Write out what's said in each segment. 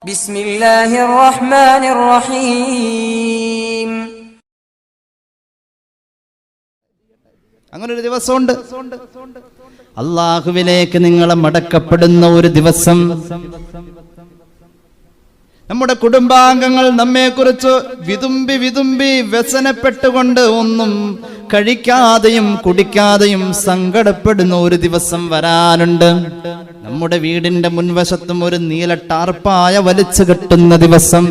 ബിസ്മില്ലാഹിർ റഹ്മാനിർ റഹീം. അങ്ങനൊരു ദിവസമുണ്ട്. അള്ളാഹുവിലേക്ക് നിങ്ങളെ മടക്കപ്പെടുന്ന ഒരു ദിവസം. നമ്മുടെ കുടുംബാംഗങ്ങൾ നമ്മെക്കുറിച്ച് വിതുമ്പി വിതുമ്പി വ്യസനപ്പെട്ടുകൊണ്ട് ഒന്നും കഴിക്കാതെയും കുടിക്കാതെയും സങ്കടപ്പെടുന്ന ഒരു ദിവസം വരാനുണ്ട്. നമ്മുടെ വീടിന്റെ മുൻവശത്തും ഒരു നീല ടാർപ്പായ വലിച്ചു കെട്ടുന്ന ദിവസം.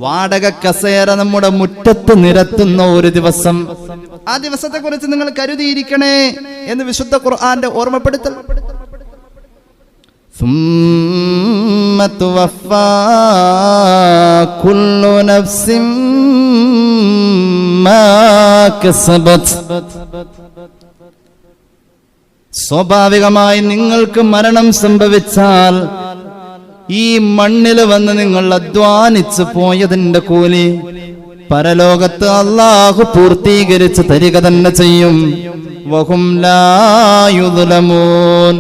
വാടക കസേര നമ്മുടെ മുറ്റത്ത് നിരത്തുന്ന ഒരു ദിവസം. ആ ദിവസത്തെ കുറിച്ച് നിങ്ങൾ കരുതിയിരിക്കണേ എന്ന് വിശുദ്ധ ഖുർആന്റെ ഓർമ്മപ്പെടുത്തൽ. ثم توفى كل نفس ما كسبت. സ്വാഭാവികമായി നിങ്ങൾക്ക് മരണം സംഭവിച്ചാൽ ഈ മണ്ണിൽ വന്ന് നിങ്ങൾ അധ്വാനിച്ചു പോയതിന്റെ കൂലി പരലോകത്ത് അല്ലാഹു പൂർത്തീകരിച്ച് തരിക തന്നെ ചെയ്യും. വഹും ലാ യുദ്ലമൂൻ.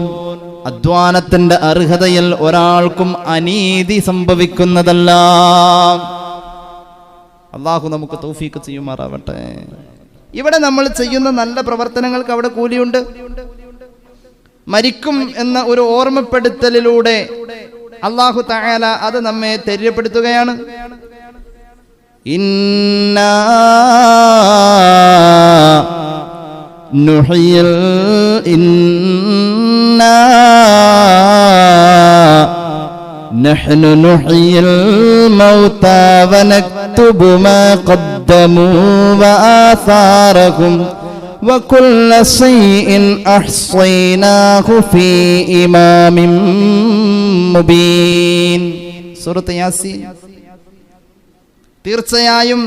അധ്വാനത്തിന്റെ അർഹതയിൽ ഒരാൾക്കും അനീതി സംഭവിക്കുന്നതല്ല. അല്ലാഹു നമുക്ക് തൗഫീഖ് ചെയ്യുമാറാവട്ടെ. ഇവിടെ നമ്മൾ ചെയ്യുന്ന നല്ല പ്രവർത്തനങ്ങൾക്ക് അവിടെ കൂലിയുണ്ട്. മരിക്കും എന്ന ഒരു ഓർമ്മപ്പെടുത്തലിലൂടെ അല്ലാഹു തആല അത് നമ്മെ തെര്യപ്പെടുത്തുകയാണ്. ഇന്നാ നുഹിയൽ നഹ്നു നുഹിയൽ മൗതാ വനക്തുബു മാ ഖദ്ദമൂ വആസാറഹും വകുല്ല ശൈഇൻ അഹ്സൈനാഹു ഫീ ഇമാമിൻ മുബീൻ. സൂറത്ത് യാസീൻ. തീർച്ചയായും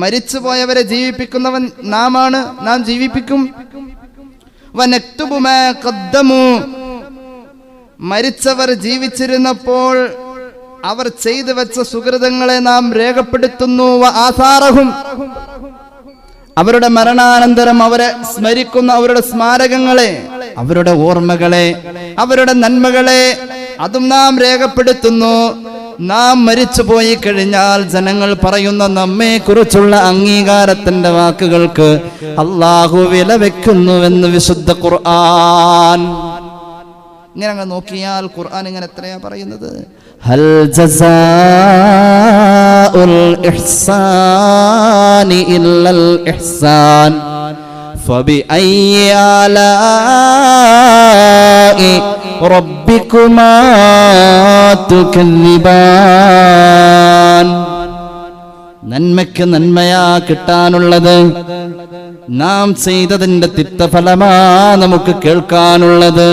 മരിച്ചുപോയവരെ ജീവിപ്പിക്കുന്നവൻ നാമാണ്, നാം ജീവിപ്പിക്കും. വനക്തുബു മാ ഖദ്ദമൂ. മരിച്ചവർ ജീവിച്ചിരുന്നപ്പോൾ അവർ ചെയ്തു വെച്ച സുകൃതങ്ങളെ നാം രേഖപ്പെടുത്തുന്നു. വആസാറഹും. അവരുടെ മരണാനന്തരം അവരെ സ്മരിക്കുന്ന അവരുടെ സ്മാരകങ്ങളെ, അവരുടെ ഓർമ്മകളെ, അവരുടെ നന്മകളെ അതും നാം രേഖപ്പെടുത്തുന്നു. നാം മരിച്ചുപോയി കഴിഞ്ഞാൽ ജനങ്ങൾ പറയുന്ന നമ്മെ കുറിച്ചുള്ള അംഗീകാരത്തിന്റെ വാക്കുകൾക്ക് അല്ലാഹു വില വെക്കുന്നുവെന്ന് വിശുദ്ധ ഖുർആൻ. ഇങ്ങനെ അങ്ങ് നോക്കിയാൽ ഖുർആൻ ഇങ്ങനെ എത്രയാ പറയുന്നത്? ഹൽ ജസാഉൽ ഇഹ്സാനി ഇല്ലൽ ഇഹ്സാൻ ഫബിഅയ്യി ആലാഇ റബ്ബികുമാ തുകല്ലിബാൻ. നന്മയ്ക്ക് നന്മയാ കിട്ടാനുള്ളത്, നാം ചെയ്തതിന്റെ തിക്തഫലമാ നമുക്ക് കേൾക്കാനുള്ളത്.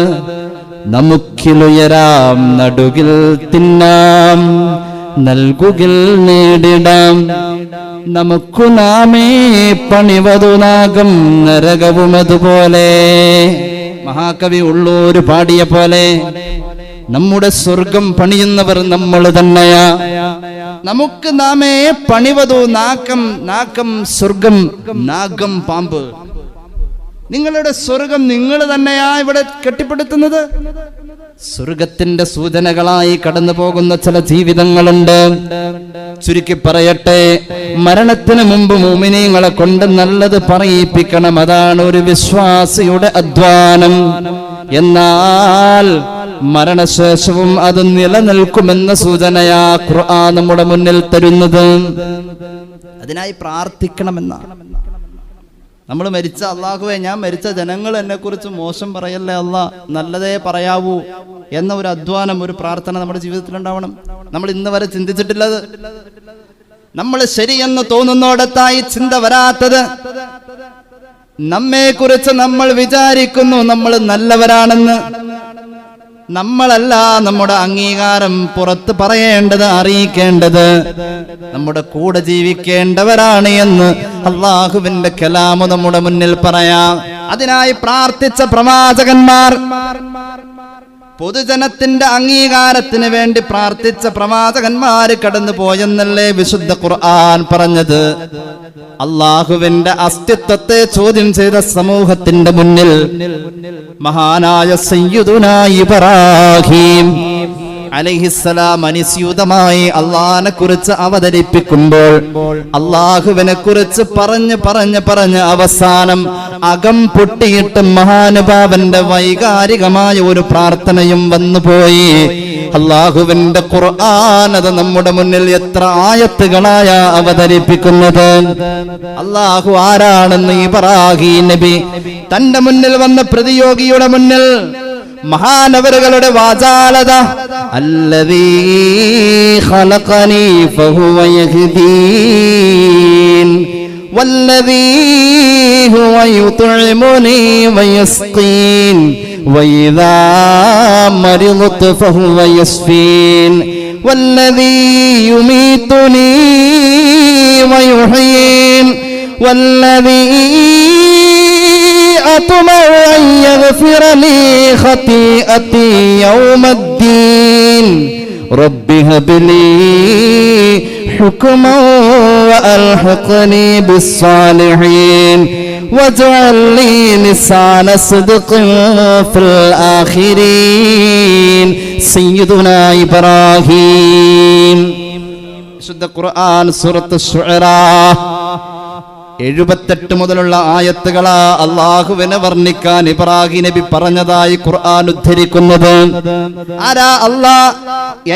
നമുക്കിലുയരാം, നടുകിൽ തിന്നാം, നൽകുകിൽ നേടിടാം. നമുക്കു നാമേ പണിവതു നാഗം നരകവും അതുപോലെ. മഹാകവി ഉള്ളൂര് പാടിയ പോലെ നമ്മുടെ സ്വർഗം പണിയുന്നവർ നമ്മൾ തന്നെയാ. നമുക്ക് നാമേ പണിവതു നാക്കം. നാക്കം സ്വർഗം, നാഗം പാമ്പ്. നിങ്ങളുടെ സ്വർഗം നിങ്ങൾ തന്നെയാ ഇവിടെ കെട്ടിപ്പടുത്തുന്നത്. സ്വർഗത്തിന്റെ സൂചനകളായി കടന്നു പോകുന്ന ചില ജീവിതങ്ങളുണ്ട്. ചുരുക്കി പറയട്ടെ, മരണത്തിന് മുമ്പ് മുഅ്മിനീങ്ങളെ കൊണ്ട് നല്ലത് പറയിപ്പിക്കണം. അതാണ് ഒരു വിശ്വാസിയുടെ അധ്വാനം. എന്നാൽ മരണശേഷവും അത് നിലനിൽക്കുമെന്ന സൂചനയാ ഖുർആൻ നമ്മുടെ മുന്നിൽ തരുന്നത്. അതിനായി പ്രാർത്ഥിക്കണമെന്നാണ്. നമ്മൾ മരിച്ച അല്ലാഹുവേ, ഞാൻ മരിച്ച ജനങ്ങൾ എന്നെ കുറിച്ച് മോശം പറയല്ലേ അല്ലാ, നല്ലതേ പറയാവൂ എന്ന ഒരു അധ്വാനം, ഒരു പ്രാർത്ഥന നമ്മുടെ ജീവിതത്തിൽ ഉണ്ടാവണം. നമ്മൾ ഇന്ന് വരെ ചിന്തിച്ചിട്ടില്ലത്. നമ്മൾ ശരിയെന്ന് തോന്നുന്നോടത്തായി ചിന്ത വരാത്തത്. നമ്മെ കുറിച്ച് നമ്മൾ വിചാരിക്കുന്നു നമ്മൾ നല്ലവരാണെന്ന്. നമ്മളല്ല നമ്മുടെ അംഗീകാരം പുറത്ത് പറയേണ്ടത്, അറിയിക്കേണ്ടത്. നമ്മുടെ കൂടെ ജീവിക്കേണ്ടവരാണ് എന്ന് അല്ലാഹുവിന്റെ കലാമു നമ്മുടെ മുന്നിൽ പറയാം. അതിനായി പ്രാർത്ഥിച്ച പ്രവാചകന്മാർ, പൊതുജനത്തിന്റെ അംഗീകാരത്തിന് വേണ്ടി പ്രാർത്ഥിച്ച പ്രവാചകന്മാര് കടന്നു പോയെന്നല്ലേ വിശുദ്ധ ഖുർആൻ പറഞ്ഞത്. അല്ലാഹുവിന്റെ അസ്തിത്വത്തെ ചോദ്യം ചെയ്ത സമൂഹത്തിന്റെ മുന്നിൽ മഹാനായ സയ്യിദുനാ ഇബ്രാഹിം അലൈഹിസ്സലാം അനുസ്യൂതമായി അള്ളാഹിനെ കുറിച്ച് അവതരിപ്പിക്കുമ്പോൾ അള്ളാഹുവിനെ കുറിച്ച് പറഞ്ഞ് അവസാനം അകം പൊട്ടിയിട്ട് മഹാനുഭാവന്റെ വൈകാരികമായ ഒരു പ്രാർത്ഥനയും വന്നുപോയി. അള്ളാഹുവിന്റെ ഖുർആൻ അത് നമ്മുടെ മുന്നിൽ എത്ര ആയത്തുകളായ അവതരിപ്പിക്കുന്നത്. അള്ളാഹു ആരാണെന്ന് ഇബ്രാഹീം നബി തന്റെ മുന്നിൽ വന്ന പ്രതിയോഗിയുടെ മുന്നിൽ മഹാനവറുകളുടെ വാചാലത, അല്ലദീ ഖലഖനീ ഫഹുവ യഹ്ദീൻ വല്ലദീ ഹുവ യുത്ഇമുനീ വയസ്ഖീൻ വഇദാ മരിദ്തു ഫഹുവ യസ്ഫീൻ വല്ലദീ യുമീതുനീ വയുഹ്യീൻ വല്ലദീ أطمع أن يغفر لي خطيئتي يوم الدين رب هب لي حكما وألحقني بالصالحين واجعل لي لسان صدق في الآخرين سيدنا إبراهيم. വിശുദ്ധ ഖുർആൻ സൂറത്ത് ശുഅറാ 78 മുതലുള്ള ആയത്തുകളാ അള്ളാഹുവിനെ വർണ്ണിക്കാൻ ഇബ്രാഹീം നബി പറഞ്ഞതായി ഖുർആൻ ഉദ്ധരിക്കുന്നത്. ആരാ അല്ലാഹ്?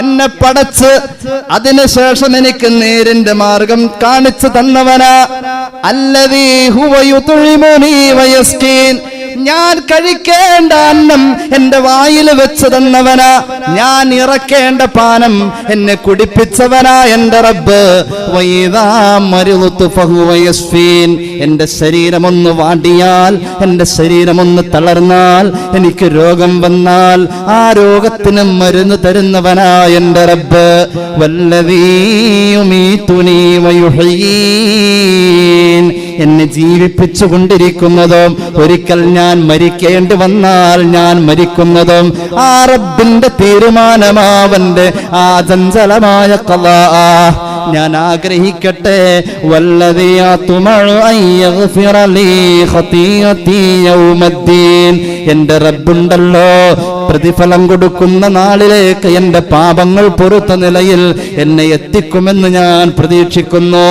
എന്നെ പടച്ച് അതിനുശേഷം എനിക്ക് നേരിന്റെ മാർഗം കാണിച്ചു തന്നവനാ. അല്ലദീ ഹുവ യുത്ഇമുനീ വയസ്ഖീൻ, ഞാൻ കഴിക്കേണ്ട അന്നം എന്റെ വായിൽ വെച്ച് തന്നവനാ, ഞാൻ ഇറക്കേണ്ട പാനം എന്നെ കുടിപ്പിച്ചവനാ എന്റെ റബ്ബ്. വഇദാ മരിദ്തു ഫഹുവ യസ്ഫീൻ, എന്റെ ശരീരമൊന്ന് വാടിയാൽ, എന്റെ ശരീരമൊന്ന് തളർന്നാൽ, എനിക്ക് രോഗം വന്നാൽ ആ രോഗത്തിന് മരുന്ന് തരുന്നവനാ എന്റെ റബ്ബ്. വല്ലദീ യുമീതുനീ വയുഹ്യീൻ, എന്നെ ജീവിപ്പിച്ചു കൊണ്ടിരിക്കുന്നതും ഒരിക്കൽ ഞാൻ മരിക്കേണ്ടി വന്നാൽ ഞാൻ മരിക്കുന്നതും ആ റബ്ബിന്റെ തീരുമാനമാവന്റെ ആ ചഞ്ചലമായ ഖളാ ഞാൻ ആഗ്രഹിക്കട്ടെ. വല്ലദീ അത്മഉ അൻ യഗ്ഫിറ ലീ ഖതീയതി യൗമദ്ദീൻ, എന്റെ റബ്ബുണ്ടല്ലോ പ്രതിഫലം കൊടുക്കുന്ന നാളിലേക്ക് എന്റെ പാപങ്ങൾ പൊറുത്ത നിലയിൽ എന്നെ എത്തിക്കുമെന്ന് ഞാൻ പ്രതീക്ഷിക്കുന്നു.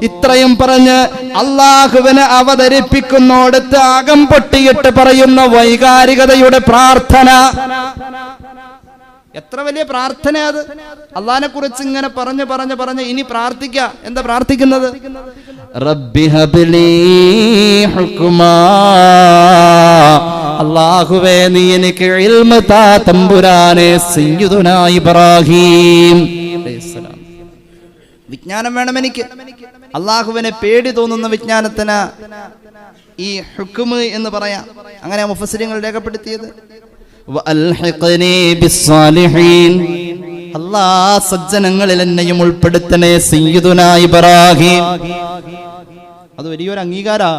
ഇത്രയും പറഞ്ഞ് അള്ളാഹുവിനെ അവതരിപ്പിക്കുന്നോടത്ത് അകം പൊട്ടിയിട്ട് പറയുന്ന വൈകാരികതയുടെ പ്രാർത്ഥന. എത്ര വലിയ പ്രാർത്ഥന അത്! അള്ളാഹിനെ കുറിച്ച് ഇങ്ങനെ പറഞ്ഞ് ഇനി പ്രാർത്ഥിക്ക. എന്താ പ്രാർത്ഥിക്കുന്നത്? റബ്ബി ഹബ്ലി ഹുക്മാ, അല്ലാഹുവേ നീ എനിക്ക് ഇൽമ് താ തമ്പുരാനെ. സയ്യിദുനാ ഇബ്രാഹീം അലൈഹിസ്സലാം, വിജ്ഞാനം വേണം എനിക്ക്. അള്ളാഹുവിനെ പേടി തോന്നുന്ന വിജ്ഞാനത്തിന് ഈ ഹുക്മ് എന്ന് പറയാം. അങ്ങനെ മുഫസ്സിരിങ്ങൾ രേഖപ്പെടുത്തിയത്. വഅൽഹിഖ്നി ബിസ്സാലിഹീൻ, അല്ലാഹ് സജ്ജനങ്ങളിൽ എന്നെയും ഉൾപ്പെടുത്തണേ. സയ്യിദുനാ ഇബ്രാഹീം, അത് വലിയൊരു അംഗീകാരാ.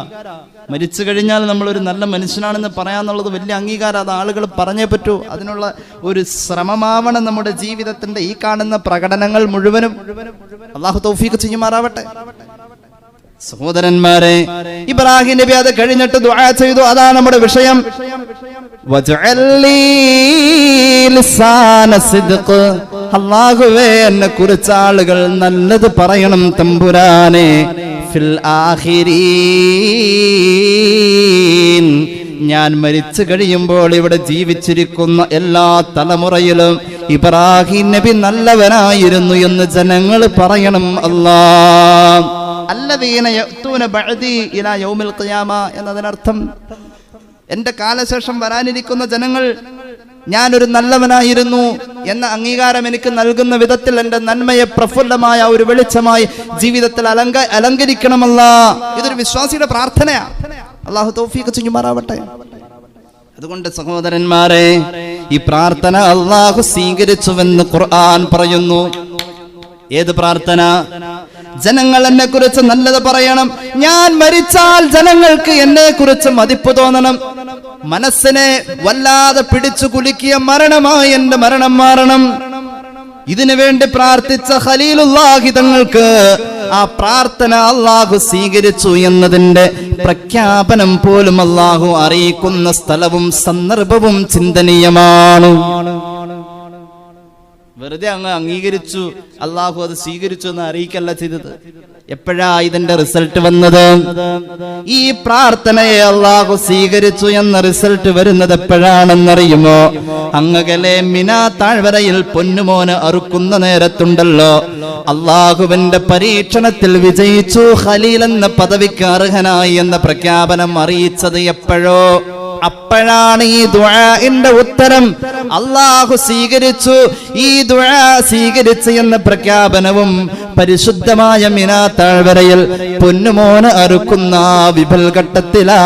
മരിച്ചു കഴിഞ്ഞാൽ നമ്മളൊരു നല്ല മനുഷ്യനാണെന്ന് പറയാന്നുള്ളത് വലിയ അംഗീകാരം. അത് ആളുകൾ പറഞ്ഞേ പറ്റൂ. അതിനുള്ള ഒരു ശ്രമമാവണം നമ്മുടെ ജീവിതത്തിന്റെ ഈ കാണുന്ന പ്രകടനങ്ങൾ മുഴുവനും. അള്ളാഹു തൗഫീഖ് ചെയ്യുമാറാവട്ടെ. സഹോദരന്മാരെ, ഇബ്രാഹീം നബി അത് കഴിഞ്ഞിട്ട് ദുആ ചെയ്തു. അതാണ് നമ്മുടെ വിഷയം. വജഅൽ ലീ ലിസാന സിദ്ഖ്, അല്ലാഹുവേ എന്നെ കുറിച്ച് ആളുകൾ നല്ലത് പറയണം തമ്പുരാനെ. ഫിൽ ആഖിരീൻ, ഞാൻ മരിച്ചു കഴിയുമ്പോൾ ഇവിടെ ജീവിച്ചിരിക്കുന്ന എല്ലാ തലമുറയിലും ഇബ്രാഹീം നബി നല്ലവനായിരുന്നു എന്ന് ജനങ്ങൾ പറയണം. അല്ലാഹ് അല്ലദീന യഅ്തൂന ബഅദി ഇലാ യൗമിൽ ഖിയാമ എന്നതിനർത്ഥം എന്റെ കാലശേഷം വരാനിരിക്കുന്ന ജനങ്ങൾ ഞാനൊരു നല്ലവനായിരുന്നു എന്ന അംഗീകാരം എനിക്ക് നൽകുന്ന വിധത്തിൽ എന്റെ നന്മയെ പ്രഫുല്ലമായ ഒരു വെളിച്ചമായി ജീവിതത്തിൽ അലങ്കരിക്കണമല്ല. ഇതൊരു വിശ്വാസിയുടെ പ്രാർത്ഥനയാണ്. അല്ലാഹു തൗഫീഖ് ചെയ്യുമാറാവട്ടെ. അതുകൊണ്ട് സഹോദരന്മാരെ, ഈ പ്രാർത്ഥന അല്ലാഹു സ്വീകരിച്ചുവെന്ന് ഖുർആൻ പറയുന്നു. ഏത് പ്രാർത്ഥന? ജനങ്ങൾ എന്നെ കുറിച്ച് നല്ലത് പറയണം. ഞാൻ മരിച്ചാൽ ജനങ്ങൾക്ക് എന്നെ കുറിച്ച് മതിപ്പ് തോന്നണം. മനസ്സിനെ വല്ലാതെ പിടിച്ചു കുലുക്കിയ മരണമായി എന്റെ മരണം മാറണം. ഇതിനു വേണ്ടി പ്രാർത്ഥിച്ച ഖലീലുല്ലാഹി തങ്ങൾക്ക് ആ പ്രാർത്ഥന അല്ലാഹു സ്വീകരിച്ചു എന്നതിന്റെ പ്രഖ്യാപനം പോലും അല്ലാഹു അറിയിക്കുന്ന സ്ഥലവും സന്ദർഭവും ചിന്തനീയമാണ്. വെറുതെ അങ്ങ് അംഗീകരിച്ചു, അള്ളാഹു അത് സ്വീകരിച്ചു എന്ന് അറിയിക്കല്ല ചെയ്തത്. എപ്പോഴാ ഇതിന്റെ റിസൾട്ട് വന്നത്? ഈ പ്രാർത്ഥനയെ അള്ളാഹു സ്വീകരിച്ചു എന്ന റിസൾട്ട് വരുന്നത് എപ്പോഴാണെന്നറിയുമോ? അങ്ങകലെ മിനാ താഴ്വരയിൽ പൊന്നുമോന് അറുക്കുന്ന നേരത്തുണ്ടല്ലോ, അള്ളാഹുവിന്റെ പരീക്ഷണത്തിൽ വിജയിച്ചു, ഖലീൽ എന്ന പദവിക്ക് അർഹനായി എന്ന പ്രഖ്യാപനം അറിയിച്ചത് എപ്പോഴോ? അപ്പോഴാണ് ഈ ദുആഇന്റെ ഉത്തരം അള്ളാഹു സ്വീകരിച്ചു, ഈ ദുആ സ്വീകരിച്ചു എന്ന പ്രഖ്യാപനവും പരിശുദ്ധമായ മിനാ താഴ്വരയിൽ പൊന്നുമോന് അറുക്കുന്ന വിപൽഘട്ടത്തിലാ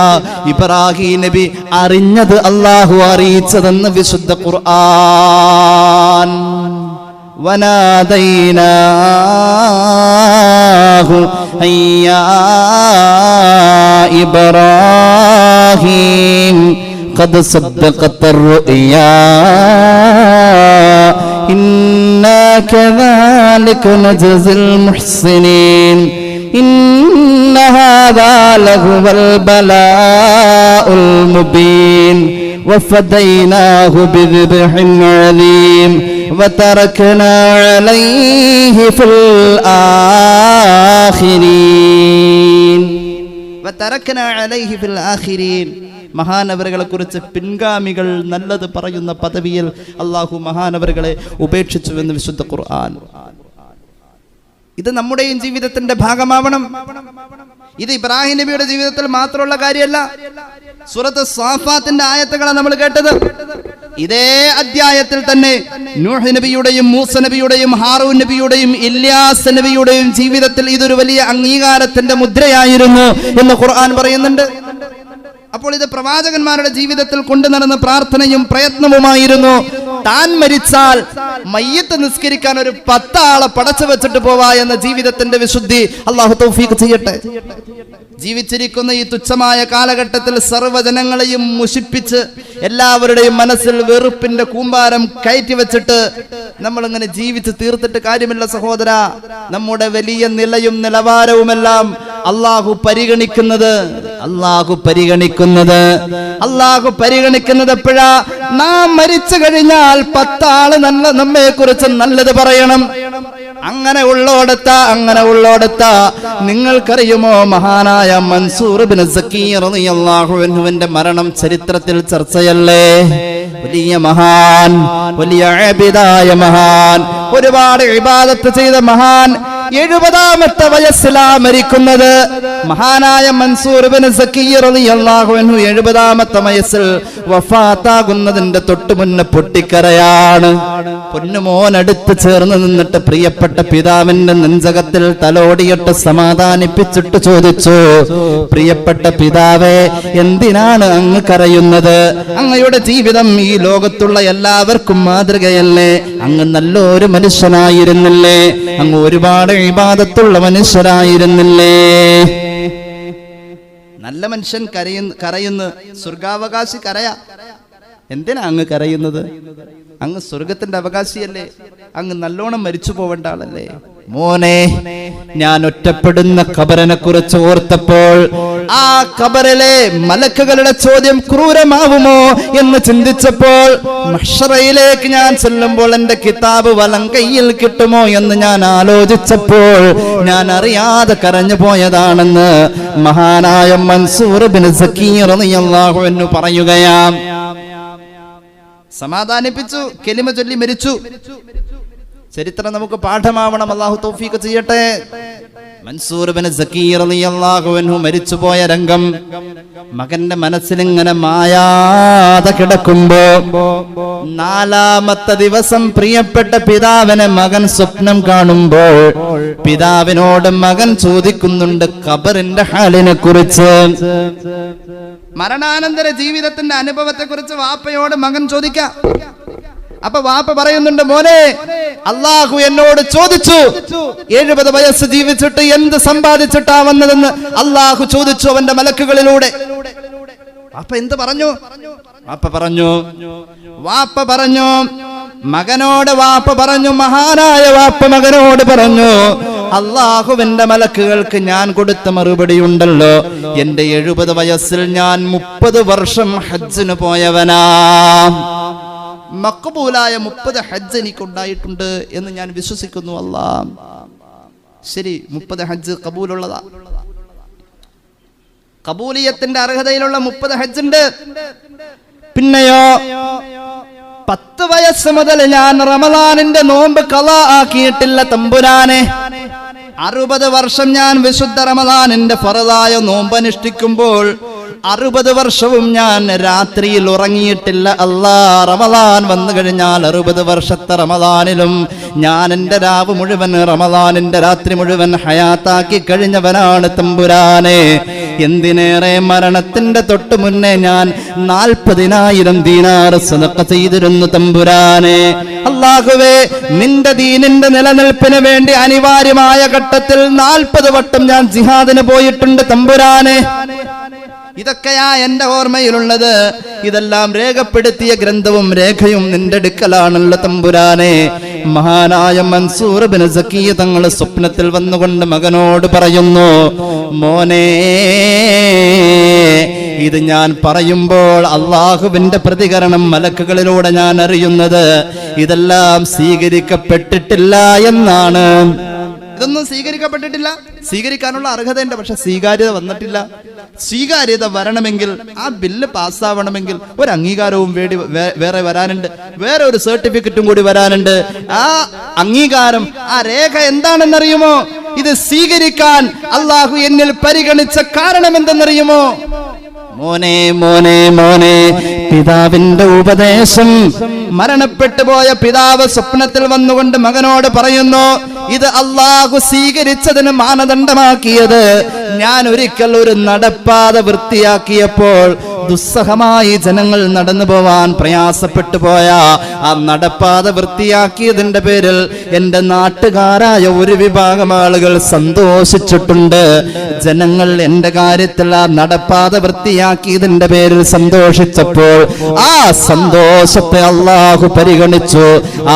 ഇബ്രാഹിം നബി അറിഞ്ഞത്, അള്ളാഹു അറിയിച്ചതെന്ന് വിശുദ്ധ ഖുർആൻ. വനാദൈനാഹു അയ്യാ ഇബ്രാഹിം ഖദ് സദ്ദഖത റുയാ ഇന്നാ കദാലിക നജ്സിൽ മുഹ്സിനീൻ ഇന്ന ഹാദാ ലഹുവൽ ബലാഉൽ മുബീൻ وفديناه بذبح عظيم وتركنا عليه في الآخرين. മഹാനവറുകളെ കുറിച്ച് പിൻഗാമികൾ നല്ലത് പറയുന്ന പദവിയിൽ അള്ളാഹു മഹാനവറുകളെ ഉപേക്ഷിച്ചുവെന്ന് വിശുദ്ധ ഖുർആൻ. ഇത് നമ്മുടെയും ജീവിതത്തിന്റെ ഭാഗമാവണം. ഇത് ഇബ്രാഹിം നബിയുടെ ജീവിതത്തിൽ മാത്രമുള്ള കാര്യമല്ല. സൂറത്ത് സ്വാഫാത്തിന്റെ ആയത്തുകളാണ് നമ്മൾ കേട്ടത്. ഇതേ അധ്യായത്തിൽ തന്നെ നൂഹ് നബിയുടെയും മൂസ നബിയുടെയും ഹാറൂൻ നബിയുടെയും ഇല്യാസ് നബിയുടെയും ജീവിതത്തിൽ ഇതൊരു വലിയ അംഗീകാരത്തിന്റെ മുദ്രയായിരുന്നു എന്ന് ഖുർആൻ പറയുന്നുണ്ട്. അപ്പോൾ ഇത് പ്രവാചകന്മാരുടെ ജീവിതത്തിൽ കൊണ്ടു നടന്ന പ്രാർത്ഥനയും പ്രയത്നവുമായിരുന്നു. താൻ മരിച്ചാൽ മയ്യത്ത് നിസ്കരിക്കാൻ ഒരു 10 ആളെ പടച്ചു വെച്ചിട്ട് പോവാ എന്ന ജീവിതത്തിന്റെ വിശുദ്ധി അള്ളാഹു തൗഫീഖ് ചെയ്യട്ടെ. ജീവിച്ചിരിക്കുന്ന ഈ തുച്ഛമായ കാലഘട്ടത്തിൽ സർവ്വജനങ്ങളെയും മുഷിപ്പിച്ച് എല്ലാവരുടെയും മനസ്സിൽ വെറുപ്പിന്റെ കൂമ്പാരം കയറ്റി വെച്ചിട്ട് നമ്മളിങ്ങനെ ജീവിച്ച് തീർത്തിട്ട് കാര്യമില്ല സഹോദര. നമ്മുടെ വലിയ നിലയും നിലവാരവുമെല്ലാം അള്ളാഹു പരിഗണിക്കുന്നത് എപ്പോഴാ? നാം മരിച്ചു കഴിഞ്ഞാൽ 10 ആള് നമ്മെ കുറിച്ച് നല്ലത് പറയണം. അങ്ങനെ ഉള്ളോടത്ത നിങ്ങൾക്കറിയുമോ, മഹാനായ മൻസൂർ ഇബ്നു സക്കീ റളിയല്ലാഹു അൻഹുവിന്റെ മരണം ചരിത്രത്തിൽ ചർച്ചയല്ലേ? വലിയ മഹാൻ, വലിയ ആബിദായ മഹാൻ, ഒരുപാട് ഇബാദത്ത് ചെയ്ത മഹാൻ. 70ാമത്തെ വയസ്സിലാ മരിക്കുന്നത്. മഹാനായ മൻസൂർ ഇബ്നു സക്കീ റളിയല്ലാഹു അൻഹു 70ാമത്തെ വയസ്സിൽ വഫാത്താകുന്നതിന്റെ തൊട്ടു മുന്നേ പൊട്ടിക്കരയാണ്. പൊന്നുമോൻ അടുത്ത് ചേർന്ന് നിന്നിട്ട് പ്രിയപ്പെട്ട പിതാവിന്റെ നെഞ്ചകത്തിൽ തലോടിയിട്ട് സമാധാനിപ്പിച്ചിട്ട് ചോദിച്ചു, പ്രിയപ്പെട്ട പിതാവേ, എന്തിനാണ് അങ്ങ് കരയുന്നത്? അങ്ങയുടെ ജീവിതം ഈ ലോകത്തുള്ള എല്ലാവർക്കും മാതൃകയല്ലേ? അങ്ങ് നല്ലൊരു മനുഷ്യനായിരുന്നില്ലേ? അങ്ങ് ഒരുപാട് ഇബാദത്തുള്ള മനുഷ്യരായിരുന്നില്ലേ? നല്ല മനുഷ്യൻ കരയുന്നു, സ്വർഗാവകാശി കരയാ. എന്തിനാ അങ്ങ് കരയുന്നത്? അങ്ങ് സ്വർഗത്തിന്റെ അവകാശിയല്ലേ? അങ്ങ് നല്ലോണം മരിച്ചു പോവേണ്ട ആളല്ലേ? മോനെ, ഞാൻ ഒറ്റപ്പെടുന്ന ഖബറിനെ കുറിച്ച് ഓർത്തപ്പോൾ ആ ഖബറിലെ മലക്കുകളുടെ ചോദ്യം ക്രൂരമാവുമോ എന്ന് ചിന്തിച്ചപ്പോൾ, മഹ്ശറയിലേക്ക് ഞാൻ ചെല്ലുമ്പോൾ എന്റെ കിതാബ് വലം കയ്യിൽ കിട്ടുമോ എന്ന് ഞാൻ ആലോചിച്ചപ്പോൾ ഞാൻ അറിയാതെ കരഞ്ഞു പോയതാണെന്ന് മഹാനായ മൻസൂർ ഇബ്നു സക്കീ റളിയല്ലാഹു അൻഹു പറയുകയാണ്. സമാധാനിപ്പിച്ചു, കലിമ ചൊല്ലി മരിച്ചു. ചരിത്രം നമുക്ക് പാഠമാവണം. അല്ലാഹു തൗഫീഖ് ചെയ്യട്ടെ. മൻസൂർ ഇബ്നു സക്കീ റളിയല്ലാഹു അൻഹു മരിച്ചുപോയ രംഗം മകന്റെ മനസ്സിലിങ്ങനെ മായാതെ കിടക്കുമ്പോ 4ാമത്തെ ദിവസം പ്രിയപ്പെട്ട പിതാവിനെ മകൻ സ്വപ്നം കാണുമ്പോൾ പിതാവിനോട് മകൻ ചോദിക്കുന്നുണ്ട് ഖബറിന്റെ ഹാലിനെ കുറിച്ച്. മരണാനന്തര ജീവിതത്തിന്റെ അനുഭവത്തെ കുറിച്ച് വാപ്പയോട് മകൻ ചോദിക്കാം. അപ്പൊ വാപ്പ പറയുന്നുണ്ട്, മോനെ, അള്ളാഹു എന്നോട് ചോദിച്ചു 70 വയസ്സ് ജീവിച്ചിട്ട് എന്ത് സമ്പാദിച്ചിട്ടാ വന്നതെന്ന് അള്ളാഹു ചോദിച്ചു അവന്റെ മലക്കുകളിലൂടെ. വാപ്പ എന്ത് പറഞ്ഞു? വാപ്പ പറഞ്ഞു മകനോട്, മഹാനായ വാപ്പ മകനോട് പറഞ്ഞു, അള്ളാഹുവിന്റെ മലക്കുകൾക്ക് ഞാൻ കൊടുത്ത മറുപടി ഉണ്ടല്ലോ, എന്റെ 70 വയസ്സിൽ ഞാൻ 30 വർഷം ഹജ്ജിന് പോയവനാ. മഖബൂലായ 30 ഹജ്ജ് എനിക്കുണ്ടായിട്ടുണ്ട് എന്ന് ഞാൻ വിശ്വസിക്കുന്നു. അല്ലാഹ് ശരി, 30 ഹജ്ജ് കബൂലുള്ളതാ, കബൂലിയത്തിന്റെ അർഹതയിലുള്ള 30 ഹജ്ജ് ഉണ്ട്. പിന്നെയോ 10 വയസ്സ് മുതൽ ഞാൻ റമളാനിന്റെ നോമ്പ് ഖളാ ആക്കിയിട്ടില്ല തമ്പുരാനെ. 60 വർഷം ഞാൻ വിശുദ്ധ റമളാനിന്റെ ഫർളായ നോമ്പ് അനുഷ്ഠിക്കുമ്പോൾ 60 വർഷവും ഞാൻ രാത്രിയിൽ ഉറങ്ങിയിട്ടില്ല. അല്ലാ, റമളാൻ വന്നു കഴിഞ്ഞാൽ 60 വർഷത്തെ റമളാനിലും ഞാൻ എൻ്റെ രാവ് മുഴുവൻ, റമളാനിന്റെ രാത്രി മുഴുവൻ ഹയാത്താക്കി കഴിഞ്ഞവനാണ് തമ്പുരാനെ. എന്തിനേറെ മരണത്തിന്റെ തൊട്ടു മുന്നേ ഞാൻ 40,000 ദീനാർ സദഖ ചെയ്തിരുന്നു തമ്പുരാനെ. അല്ലാഹുവേ, നിന്റെ ദീനിന്റെ നിലനിൽപ്പിന് വേണ്ടി അനിവാര്യമായ ഘട്ടത്തിൽ 40 വട്ടം ഞാൻ ജിഹാദിന് പോയിട്ടുണ്ട് തമ്പുരാനെ. ഇതൊക്കെയാ എന്റെ ഓർമ്മയിലുള്ളത്. ഇതെല്ലാം രേഖപ്പെടുത്തിയ ഗ്രന്ഥവും രേഖയും നിന്റെ അടുക്കലാണല്ലോ തമ്പുരാനെ. മഹാനായ മൻസൂർ ബിൻ സക്കിയ തങ്ങൾ സ്വപ്നത്തിൽ വന്നുകൊണ്ട് മകനോട് പറയുന്നു, മോനെ, ഇത് ഞാൻ പറയുമ്പോൾ അള്ളാഹുവിന്റെ പ്രതികരണം മലക്കുകളിലൂടെ ഞാൻ അറിയുന്നത് ഇതെല്ലാം സ്വീകരിക്കപ്പെട്ടിട്ടില്ല എന്നാണ്. ഇതൊന്നും സ്വീകരിക്കപ്പെട്ടിട്ടില്ല. സ്വീകരിക്കാനുള്ള അർഹതയുണ്ട്, പക്ഷെ സ്വീകാര്യത വന്നിട്ടില്ല. സ്വീകാര്യത വരണമെങ്കിൽ, ആ ബില്ല് പാസ്സാവണമെങ്കിൽ ഒരു അംഗീകാരവും വേറെ വരാനുണ്ട്, വേറെ ഒരു സർട്ടിഫിക്കറ്റും കൂടി വരാനുണ്ട്. ആ അംഗീകാരം, ആ രേഖ എന്താണെന്നറിയുമോ? ഇത് സ്വീകരിക്കാൻ അള്ളാഹു എന്നിൽ പരിഗണിച്ച കാരണം എന്തെന്നറിയുമോ? മോനെ, മോനെ, മോനെ, പിതാവിന്റെ ഉപദേശം. മരണപ്പെട്ടു പോയ പിതാവ് സ്വപ്നത്തിൽ വന്നുകൊണ്ട് മകനോട് പറയുന്നു, ഇത് അള്ളാഹു സ്വീകരിച്ചതിന് മാനദണ്ഡമാക്കിയത് ഞാൻ ഒരിക്കൽ ഒരു നടപ്പാത വൃത്തിയാക്കിയപ്പോൾ ദുസ്സഹമായി ജനങ്ങൾ നടന്നു പോവാൻ പ്രയാസപ്പെട്ടു പോയ ആ നടപ്പാത വൃത്തിയാക്കിയതിന്റെ പേരിൽ എന്റെ നാട്ടുകാരായ ഒരു വിഭാഗം ആളുകൾ സന്തോഷിച്ചിട്ടുണ്ട്. ജനങ്ങൾ എന്റെ കാര്യത്തിൽ ആ നടപ്പാത വൃത്തിയാക്കിയതിന്റെ പേരിൽ സന്തോഷിച്ചപ്പോൾ ആ സന്തോഷത്തെ അള്ളാഹു പരിഗണിച്ചു.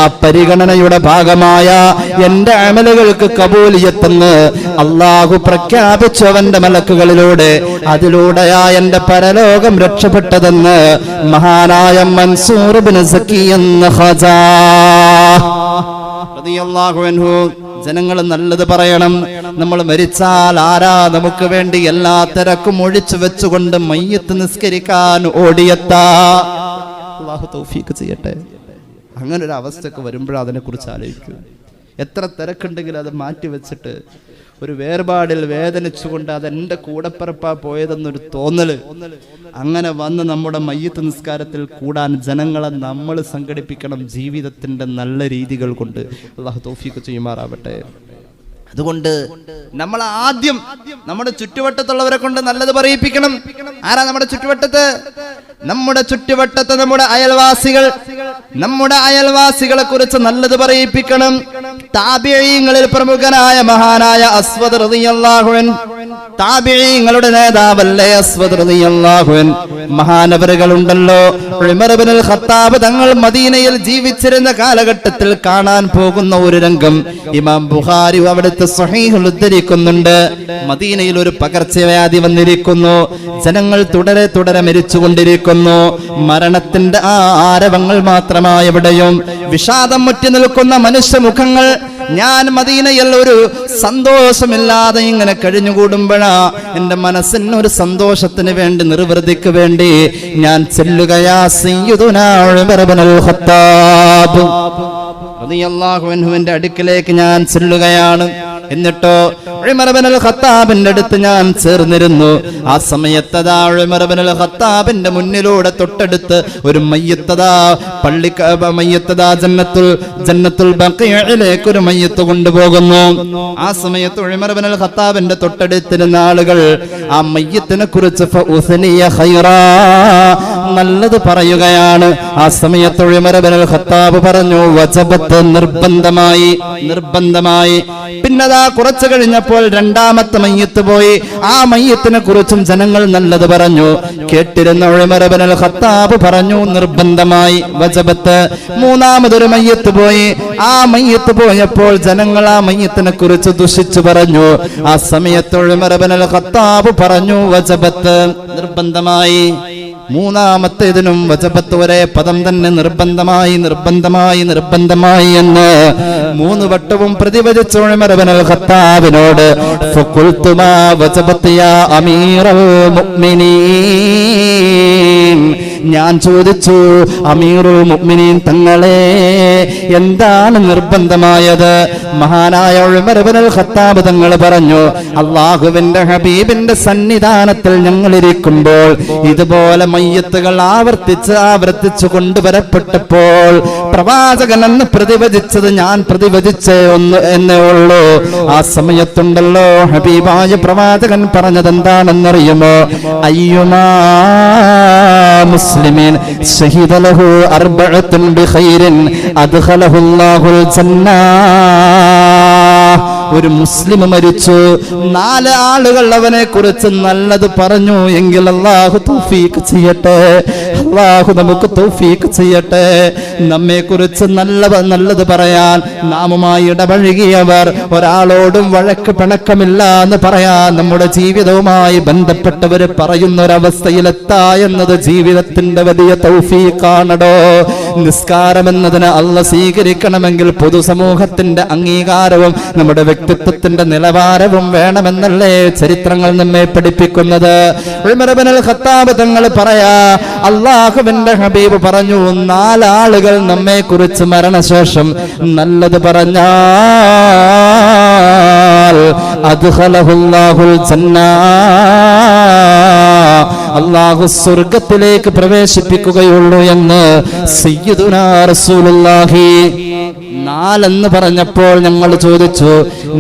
ആ പരിഗണനയുടെ ഭാഗമായ എന്റെ അമലുകൾക്ക് കബൂലിയത്തെന്ന് അള്ളാഹു പ്രഖ്യാപിച്ചു അവന്റെ മലക്കുകളിലൂടെ. അതിലൂടെയാ എന്റെ പരലോകം രക്ഷപ്പെട്ടതെന്ന് മഹാനായ മൻസൂർ ബിൻ സക്കിയ ഖാജ റളിയല്ലാഹു അൻഹു. ജനങ്ങൾ നല്ലത് പറയണം. നമ്മൾ മരിച്ചാൽ ആരാ നമുക്ക് വേണ്ടി എല്ലാ തിരക്കും ഒഴിച്ചു വെച്ചുകൊണ്ട് മയ്യത്ത് നിസ്കരിക്കാൻ ഓടിയെത്താ? അല്ലാഹു തൗഫീഖ് ചെയ്യട്ടെ. അങ്ങനെ ഒരു അവസ്ഥക്ക് വരുമ്പോഴാണ് അതിനെക്കുറിച്ച് ആലോചിക്കൂ. എത്ര തിരക്കുണ്ടെങ്കിലും അത് മാറ്റിവെച്ചിട്ട് ഒരു വേർപാടിൽ വേദനിച്ചുകൊണ്ട് അതെന്റെ കൂടപ്പിറപ്പാ പോയതെന്നൊരു തോന്നല് അങ്ങനെ വന്ന് നമ്മുടെ മയ്യത്ത് നിസ്കാരത്തിൽ കൂടാൻ ജനങ്ങളെ നമ്മൾ സംഘടിപ്പിക്കണം ജീവിതത്തിന്റെ നല്ല രീതികൾ കൊണ്ട്. അല്ലാഹു തൗഫീഖ് ചെയ്യുമാറാവട്ടെ. അതുകൊണ്ട് നമ്മൾ ആദ്യം നമ്മുടെ ചുറ്റുവട്ടത്തുള്ളവരെ കൊണ്ട് നല്ലത് പറയിപ്പിക്കണം. ആരാ നമ്മുടെ ചുറ്റുവട്ടത്ത്? നമ്മുടെ ചുറ്റുവട്ടത്ത് നമ്മുടെ അയൽവാസികൾ. നമ്മുടെ അയൽവാസികളെ കുറിച്ച് നല്ലത് പറയിപ്പിക്കണം. താബിഈങ്ങളിൽ പ്രമുഖനായ മഹാനായ അസ്വദ് റളിയല്ലാഹു അൻഹു, താബിഈങ്ങളുടെ നേതാവല്ലേ അസ്വദ് റളിയല്ലാഹു അൻഹു. മഹാനവറുകൾ ഉണ്ടല്ലോ, ഉമർ ഇബ്നുൽ ഖത്താബ് തങ്ങൾ മദീനയിൽ ജീവിച്ചിരുന്ന കാലഘട്ടത്തിൽ കാണാൻ പോകുന്ന ഒരു രംഗം ഇമാം ബുഖാരി അവിടുത്തെ സ്വഹീഹിൽ ഉദ്ധരിക്കുന്നുണ്ട്. മദീനയിൽ ഒരു പകർച്ചവ്യാധി വന്നിരിക്കുന്നു. ജനങ്ങൾ തുടരെ തുടരെ മരിച്ചുകൊണ്ടിരിക്കുന്നു. മരണത്തിന്റെ ആ ആരവങ്ങൾ മാത്രമായ എവിടെയും വിഷാദം മുറ്റി നിൽക്കുന്ന മനുഷ്യമുഖങ്ങൾ. ഞാൻ മദീനയിൽ ഒരു സന്തോഷമില്ലാതെ ഇങ്ങനെ കഴിഞ്ഞുകൂടുമ്പോഴാ എന്റെ മനസ്സിന് ഒരു സന്തോഷത്തിന് വേണ്ടി, നിർവൃതിക്ക് വേണ്ടി ഞാൻ ചെല്ലുകയാ സയ്യിദുനാ ഉമർ ഇബ്നുൽ ഖത്താബ് റളിയല്ലാഹു അൻഹുവിന്റെ അടുക്കിലേക്ക് ഞാൻ ചെല്ലുകയാണ്. എന്നിട്ടോ ഉമർ ഇബ്നുൽ ഖത്താബിന്റെ അടുത്ത് ഞാൻ ചേർന്നിരുന്നു. ആ സമയത്തതാ ഉമർ ഇബ്നുൽ ഖത്താബിന്റെ മുന്നിലൂടെ തൊട്ടടുത്ത് ഒരു മയ്യത്തതാ മയ്യത്തതാ ജന്നത്തുൽ ബഖീഇലേക്ക് ഒരു മയ്യത്ത് കൊണ്ടുപോകുന്നു. ആ സമയത്ത് ഉമർ ഇബ്നുൽ ഖത്താബിന്റെ തൊട്ടടുത്തിരുന്ന ആളുകൾ ആ മയ്യത്തിനെ കുറിച്ച് ഫഉസ്നിയ ഖൈറാ, നല്ലത് പറയുകയാണ്. ആ സമയത്ത് ഉമർ ഇബ്നുൽ ഖത്താബ് പറഞ്ഞു, വജബത്ത്, നിർബന്ധമായി. പിന്നതാ കുറച്ചു കഴിഞ്ഞപ്പോൾ രണ്ടാമത്തെ മയ്യത്ത് പോയി. ആ മയ്യത്തിനെ കുറിച്ചും ജനങ്ങൾ നല്ലത് പറഞ്ഞു. കേട്ടിരുന്ന ഉമർ ഇബ്നുൽ ഖത്താബ് പറഞ്ഞു, നിർബന്ധമായി, വജബത്ത്. മൂന്നാമതൊരു മയ്യത്ത് പോയി. ആ മയ്യത്ത് പോയപ്പോൾ ജനങ്ങൾ ആ മയ്യത്തിനെ കുറിച്ച് ദുഷിച്ചു പറഞ്ഞു. ആ സമയത്ത് ഉമർ ഇബ്നുൽ ഖത്താബ് പറഞ്ഞു, വജബത്ത്, നിർബന്ധമായി. മൂന്നാമത്തേതിനും വജബത്ത് ഒരേ പദം തന്നെ നിർബന്ധമായി എന്ന് 3 വട്ടവും പ്രതിവചിച്ചു ഉമർ ഇബ്നുൽ ഖത്താബിനോട്. ഫഖുൽതു മാ വജബത്ത് യാ അമീറൽ മുഅ്മിനീൻ, ഞാൻ ചോദിച്ചു അമീറുൽ മുഅ്മിനീൻ തങ്ങളെ, എന്താണ് നിർബന്ധമായത്? മഹാനായ ഉമർ ഇബ്നുൽ ഖത്താബ് തങ്ങൾ പറഞ്ഞു, അല്ലാഹുവിന്റെ ഹബീബിന്റെ സന്നിധാനത്തിൽ ഞങ്ങൾ ഇരിക്കുമ്പോൾ ഇതുപോലെ മയ്യത്തുകൾ ആവർത്തിച്ച് കൊണ്ടുവരപ്പെട്ടപ്പോൾ പ്രവാചകൻ എന്ന് പ്രതിവചിച്ചത് ഞാൻ പ്രതിവചിച്ചേ എന്നേ ഉള്ളൂ. ആ സമയത്തുണ്ടല്ലോ ഹബീബായ പ്രവാചകൻ പറഞ്ഞത് എന്താണെന്നറിയുമോ? അയ്യുമാ മുസ്ലിമീൻ ശഹീദ ലഹു അർബഅത്തുൻ ബിഖൈരിൻ അദ്ഖലഹുല്ലാഹുൽ ജന്ന. ഒരു മുസ്ലിം മരിച്ചു, 4 ആളുകൾ അവനെ കുറിച്ച് നല്ലത് പറഞ്ഞു എങ്കിൽ അല്ലാഹു തൗഫീഖ് ചെയ്യട്ടെ, അല്ലാഹു നമുക്ക് തൗഫീഖ് ചെയ്യട്ടെ. നമ്മെ കുറിച്ച് നല്ലത് പറയാൻ നാമുമായി ഇടപഴകിയവർ, ഒരാളോടും വഴക്ക് പിണക്കമില്ല എന്ന് പറയാൻ നമ്മുടെ ജീവിതവുമായി ബന്ധപ്പെട്ടവർ പറയുന്നൊരവസ്ഥയിലെത്താ എന്നത് ജീവിതത്തിന്റെ വലിയ തൗഫീഖാണടോ. നിസ്കാരം എന്നതിന് അല്ലാഹ് സ്വീകരിക്കണമെങ്കിൽ പൊതുസമൂഹത്തിന്റെ അംഗീകാരവും നമ്മുടെ വ്യക്തിത്വത്തിന്റെ നിലവാരവും വേണമെന്നല്ലേ ചരിത്രങ്ങൾ നമ്മെ പഠിപ്പിക്കുന്നത്. ഉമർ ഇബ്നുൽ ഖത്താബ് തങ്ങൾ പറയാ, അല്ലാഹുവിന്റെ ഹബീബ് പറഞ്ഞു, 4 ആളുകൾ നമ്മെ കുറിച്ച് മരണശേഷം നല്ലത് പറഞ്ഞാൽ അദ്ഖലഹുല്ലാഹുൽ ജന്ന, അല്ലാഹു സ്വർഗ്ഗത്തിലേക്ക് പ്രവേശിപ്പിക്കുകയുള്ളൂ എന്ന് സയ്യിദുനാ റസൂലുള്ളാഹി. 4 പറഞ്ഞപ്പോൾ ഞങ്ങൾ ചോദിച്ചു,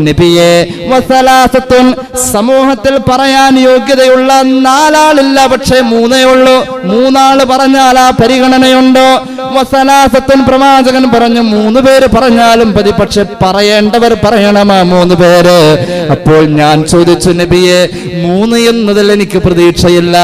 നബിയെ വസലാസത്തുൻ, സമൂഹത്തിൽ പറയാൻ യോഗ്യതയുള്ള 4 ആളില്ല, പക്ഷേ 3 ഉള്ളൂ. 3 ആള് പറഞ്ഞാൽ ആ പരിഗണനയുണ്ടോ? വസലാസത്തുൻ, പ്രവാചകൻ പറഞ്ഞു 3 പേര് പറഞ്ഞാലും മതി, പക്ഷെ പറയേണ്ടവർ പറയണമാ 3 പേര്. അപ്പോൾ ഞാൻ ചോദിച്ചു, നബിയെ 3 എന്നതിൽ എനിക്ക് പ്രതീക്ഷയില്ല.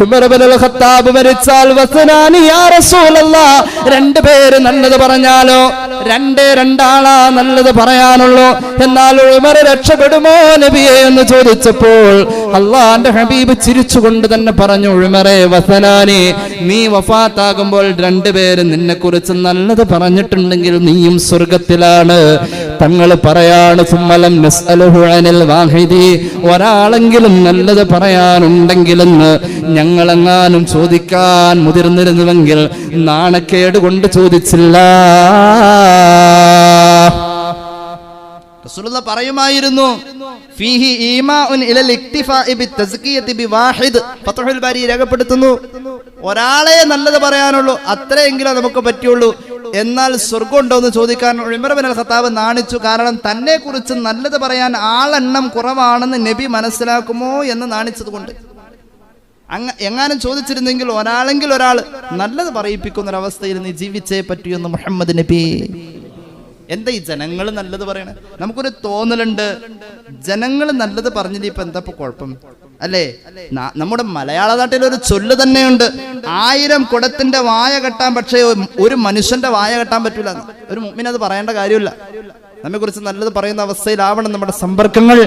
ഉമർ ഇബ്നുൽ ഖത്താബ് മരിച്ചാൽ വസനാനി യാ റസൂലല്ലാഹ്, 2 പേര് നല്ലത് പറഞ്ഞാലോ? 2 ആളാ നല്ലത് പറയാനുള്ളൂ. എന്നാൽ ഉമർ രക്ഷപ്പെടുമോ നബിയെ എന്ന് ചോദിച്ചപ്പോൾ അല്ലാഹുവിന്റെ ഹബീബ് ചിരിച്ചുകൊണ്ട് തന്നെ പറഞ്ഞു, ഉമറേ വസനാനി, നീ വഫാത്താകുമ്പോൾ 2 പേര് നിന്നെ കുറിച്ച് നല്ലത് പറഞ്ഞിട്ടുണ്ടെങ്കിൽ നീയും സ്വർഗത്തിലാണ്. തങ്ങൾ പറയാണ്, സുമ്മലം നസ്അലുഹു അനിൽ വാഹിദി, ഒരാളെങ്കിലും നല്ലത് പറയാനുണ്ടെങ്കിലെന്ന് ഞങ്ങളെങ്ങാനും ചോദിക്കാൻ മുതിർന്നിരുന്നുവെങ്കിൽ നാണക്കേട് കൊണ്ട് ചോദിച്ചില്ല. റസൂലുള്ളാഹി പറയുമായിരുന്നു, ഫീഹി ഈമാഉൻ ഇലൽ ഇക്തിഫാഇ ബിത്തസ്കിയതി ബിവാഹിദ്. ഫത്ഹുൽ ബാരി രേഖപ്പെടുത്തുന്നു, ഒരാളെ നല്ലത് പറയാനുള്ളൂ, അത്രയെങ്കിലും നമുക്ക് പറ്റുള്ളൂ. എന്നാൽ സ്വർഗ്ഗം ഉണ്ടോ എന്ന് ചോദിക്കാൻ ഉമർ ഇബ്നുൽ ഖത്താബ് നാണിച്ചു. കാരണം തന്നെ കുറിച്ച് നല്ലത് പറയാൻ ആളെണ്ണം കുറവാണെന്ന് നബി മനസ്സിലാക്കുമോ എന്ന് നാണിച്ചതുകൊണ്ട്. എങ്ങാനും ചോദിച്ചിരുന്നെങ്കിൽ ഒരാൾ നല്ലത് പറയിപ്പിക്കുന്ന ഒരവസ്ഥയിൽ നീ ജീവിച്ചേ പറ്റൂ എന്ന് മുഹമ്മദ് നബി. എന്താ ഈ ജനങ്ങൾ നല്ലത് പറയണേ? നമുക്കൊരു തോന്നലുണ്ട്, ജനങ്ങൾ നല്ലത് പറഞ്ഞില്ല, ഇപ്പൊ എന്താ കുഴപ്പം അല്ലേ? നമ്മുടെ മലയാള നാട്ടിൽ ഒരു ചൊല്ല് തന്നെയുണ്ട്, 1000 കുടത്തിന്റെ വായ കെട്ടാൻ, പക്ഷേ ഒരു മനുഷ്യന്റെ വായ കെട്ടാൻ പറ്റൂല. ഒരു മുഅ്മിൻ അത് പറയേണ്ട കാര്യമില്ല. നമ്മെ കുറിച്ച് നല്ലത് പറയുന്ന അവസ്ഥയിലാവണം നമ്മുടെ സമ്പർക്കങ്ങൾ,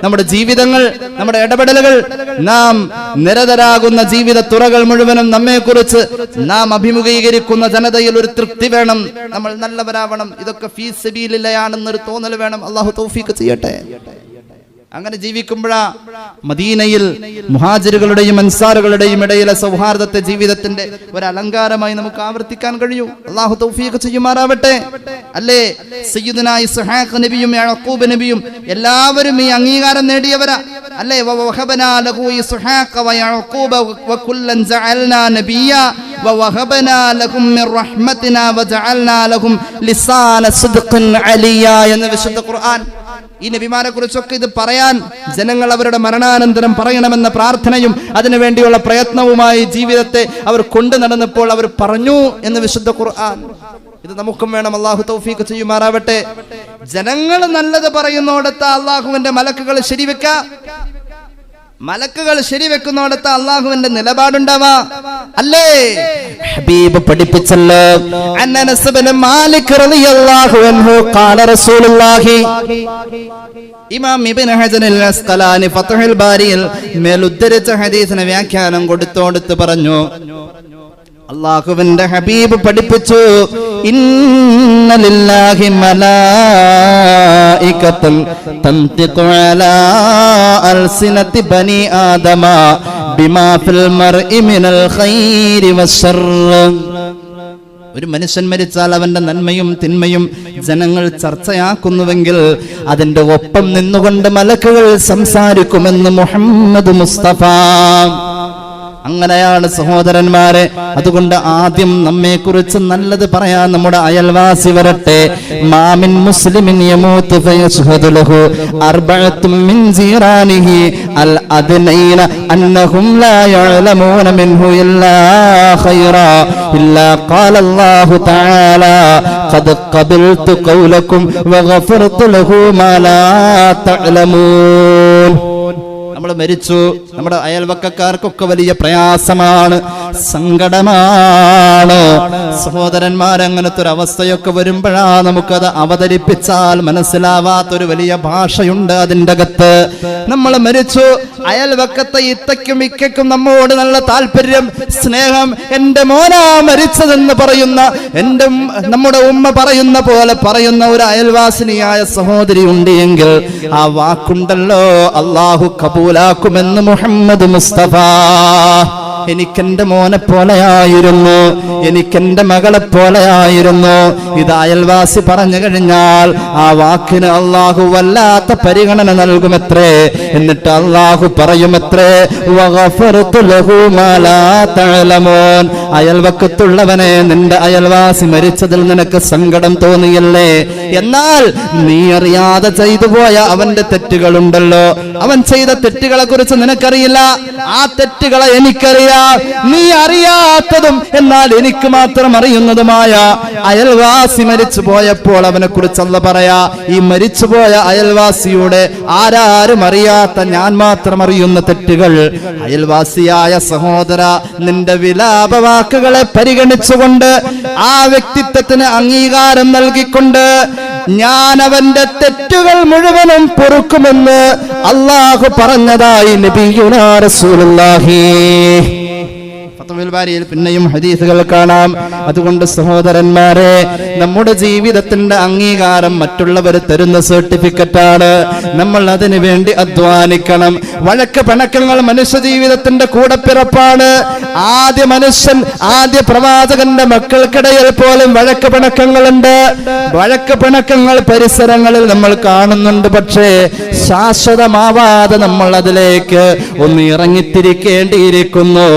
നമ്മുടെ ജീവിതങ്ങൾ, നമ്മുടെ ഇടപെടലുകൾ. നാം നിരതരാകുന്ന ജീവിത തുറകൾ മുഴുവനും നമ്മെ കുറിച്ച് നാം അഭിമുഖീകരിക്കുന്ന ജനതയിൽ ഒരു തൃപ്തി വേണം, നമ്മൾ നല്ലവരാവണം. ഇതൊക്കെ ഫീ സബീലില്ലായാണെന്നൊരു തോന്നൽ വേണം. അല്ലാഹു തൗഫീഖ് ചെയ്യട്ടെ. അങ്ങനെ ജീവിക്കുമ്പോഴാ മദീനയിൽ മുഹാജിറുകളുടെയും അൻസാറുകളുടെയും ഇടയിലെ സൗഹാർദ്ദത്തെ ജീവിതത്തിന്റെ ഒരു അലങ്കാരമായി നമുക്ക് ആവർത്തിക്കാൻ കഴിയൂ. അല്ലാഹു തൗഫീഖ് ചെയ്യുമാറാവട്ടെ. അല്ലേ, സയ്യിദുനാ ഇസ്ഹാഖ് നബിയും യാഖൂബ് നബിയും എല്ലാവരും ഈ അംഗീകാരം നേടിയവരാ. അല്ലേ, വവഹബനാ ലഹു ഇസ്ഹാഖ വയാഖൂബ വകുല്ലൻ ജഅൽനാ നബിയ്യ വവഹബനാ ലഹും മിർ റഹ്മതിനാ വജഅൽനാ ലഹും ലിസാന സിദ്ഖിൻ അലിയ എന്ന വിശുദ്ധ ഖുർആൻ. ഈ നബിമാരെ കുറിച്ചൊക്കെ ഇത് പറയാൻ ജനങ്ങൾ അവരുടെ മരണാനന്തരം പറയണമെന്ന പ്രാർത്ഥനയും അതിനുവേണ്ടിയുള്ള പ്രയത്നവുമായി ജീവിതത്തെ അവർ കൊണ്ടു നടന്നപ്പോൾ അവർ പറഞ്ഞു എന്ന് വിശുദ്ധ ഖുർആൻ. ഇത് നമുക്കും വേണം. അല്ലാഹു തൗഫീഖ് ചെയ്യുമാറാവട്ടെ. ജനങ്ങൾ നല്ലത് പറയുന്നോടത്ത് അല്ലാഹുവിന്റെ മലക്കുകൾ ശരിവെക്ക. മലക്കുകൾ ശരിവെക്കുന്നിടത്ത് അള്ളാഹുവിന്റെ നിലപാടുണ്ടാവാ അല്ലേ? ഹബീബ് പഠിപ്പിച്ചല്ലോ. അനസ് ഇബ്നു മാലിക് റളിയല്ലാഹു അൻഹു ഖാല റസൂലുള്ളാഹി. ഇമാം ഇബ്നു ഹജർ അൽ അസ്ഖലാനി ഫത്ഹുൽ ബാരിയിൽ മേലുദ്ധരിച്ച ഹദീസിന് വ്യാഖ്യാനം കൊടുത്തോടുത്ത് പറഞ്ഞു, അല്ലാഹുവിന്റെ ഹബീബ് പഠിപ്പിച്ചു, ഇന്ന ലില്ലാഹി മലായികതൻ തൻതിഖു അലാ അൽസിനതി ബനി ആദമ ബിമാ ഫിൽ മർഇ മിനൽ ഖൈരി വശർറ്. ഒരു മനുഷ്യൻ മരിച്ചാൽ അവന്റെ നന്മയും തിന്മയും ജനങ്ങൾ ചർച്ചയാക്കുന്നുവെങ്കിൽ അതിന്റെ ഒപ്പം നിന്നുകൊണ്ട് മലക്കുകൾ സംസാരിക്കുമെന്ന് മുഹമ്മദ് മുസ്തഫ. അങ്ങനെയാണ് സഹോദരന്മാരെ. അതുകൊണ്ട് ആദ്യം നമ്മെ കുറിച്ച് നല്ലത് പറയാൻ നമ്മുടെ അയൽവാസി വരട്ടെ. മാമിൻ മുസ്ലിമിൻ യമൂതു ഫയശ്ഹദു ലഹു അർബഅത്തും മിൻ ജീറാനിഹി അൽ അദ്നൈന അന്നഹും ലാ യഅലമൂന മിൻഹു ഇല്ലാ ഖൈറാ ഇല്ലാ ഖാല അല്ലാഹു തആല ഖദ് ഖബൽതു ഖൗലകും വഗഫർതു ലഹു മാ ലാ തഅലമൂൻ. നമ്മൾ മരിച്ചു, നമ്മുടെ അയൽവക്കക്കാർക്കൊക്കെ വലിയ പ്രയാസമാണ്, സങ്കടമാണ്. സഹോദരന്മാർ, അങ്ങനത്തെ ഒരു അവസ്ഥയൊക്കെ വരുമ്പോഴാ നമുക്കത് അവതരിപ്പിച്ചാൽ മനസ്സിലാവാത്തൊരു വലിയ ഭാഷയുണ്ട് അതിൻ്റെ അകത്ത്. നമ്മൾ മരിച്ചു, അയൽവക്കത്തെ ഇത്തയ്ക്കും ഇക്കയ്ക്കും നമ്മോട് നല്ല താല്പര്യം, സ്നേഹം. എന്റെ മോനാ മരിച്ചതെന്ന് പറയുന്ന, നമ്മുടെ ഉമ്മ പറയുന്ന പോലെ പറയുന്ന ഒരു അയൽവാസിനിയായ സഹോദരി ഉണ്ട് എങ്കിൽ ആ വാക്കുണ്ടല്ലോ, അല്ലാഹു കബൂലാക്കുമെന്ന് മുഹമ്മദ് മുസ്തഫ. എനിക്കെന്റെ മോനെ പോലെയായിരുന്നു, എനിക്കെന്റെ മകളെ പോലെയായിരുന്നു. ഇത് അയൽവാസി പറഞ്ഞു കഴിഞ്ഞാൽ ആ വാക്കിന് അള്ളാഹു വല്ലാത്ത പരിഗണന നൽകുമത്രേ. എന്നിട്ട് അള്ളാഹു പറയുമത്രേ, വഗഫർതു ലഹു മാ ലാ തഅലമൂൻ. അയൽവക്കത്തുള്ളവനെ, നിന്റെ അയൽവാസി മരിച്ചതിൽ നിനക്ക് സങ്കടം തോന്നിയല്ലേ, എന്നാൽ നീ അറിയാതെ ചെയ്തു പോയ അവന്റെ തെറ്റുകളുണ്ടല്ലോ, അവൻ ചെയ്ത തെറ്റുകളെ കുറിച്ച് നിനക്കറിയില്ല, ആ തെറ്റുകളെ എനിക്കറിയാം. നീ അറിയാത്തതും എന്നാൽ എനിക്ക് മാത്രം അറിയുന്നതുമായ അയൽവാസി മരിച്ചു പോയപ്പോൾ അവനെ കുറിച്ച് അല്ലാഹു പറയാ, ഈ മരിച്ചുപോയ അയൽവാസിയുടെ ആരാരും അറിയാത്ത ഞാൻ മാത്രം അറിയുന്ന തെറ്റുകൾ. അയൽവാസിയായ സഹോദര, നിന്റെ വിലാപവാക്കുകളെ പരിഗണിച്ചുകൊണ്ട് ആ വ്യക്തിത്വത്തിന് അംഗീകാരം നൽകിക്കൊണ്ട് ഞാൻ അവന്റെ തെറ്റുകൾ മുഴുവനും പൊറുക്കുമെന്ന് അല്ലാഹു പറഞ്ഞതായി നബിയുനാ റസൂലുള്ളാഹി. ഫത്ഹുൽ ബാരിയിൽ പിന്നെയും ഹദീസുകൾ കാണാം. അതുകൊണ്ട് സഹോദരന്മാരെ, നമ്മുടെ ജീവിതത്തിന്റെ അംഗീകാരം മറ്റുള്ളവർ തരുന്ന സർട്ടിഫിക്കറ്റാണ്. നമ്മൾ അതിനു വേണ്ടി അധ്വാനിക്കണം. വഴക്ക് പിണക്കങ്ങൾ മനുഷ്യ ജീവിതത്തിന്റെ കൂടപ്പിറപ്പാണ്. ആദ്യ മനുഷ്യൻ, ആദ്യ പ്രവാചകന്റെ മക്കൾക്കിടയിൽ പോലും വഴക്ക് പിണക്കങ്ങളുണ്ട്. വഴക്ക് പിണക്കങ്ങൾ പരിസരങ്ങളിൽ നമ്മൾ കാണുന്നുണ്ട്. പക്ഷേ ശാശ്വതമാവാതെ നമ്മൾ അതിലേക്ക് ഒന്ന് ഇറങ്ങിത്തിരിക്കേണ്ടിയിരിക്കുന്നു.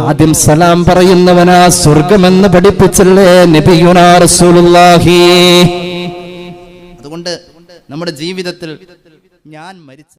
ആദ്യം സലാം പറയുന്നവനാ സ്വർഗമെന്ന് പഠിപ്പിച്ചല്ലേ നബിയുനാ റസൂലുള്ളാഹി. അതുകൊണ്ട് നമ്മുടെ ജീവിതത്തിൽ ഞാൻ മരിച്ച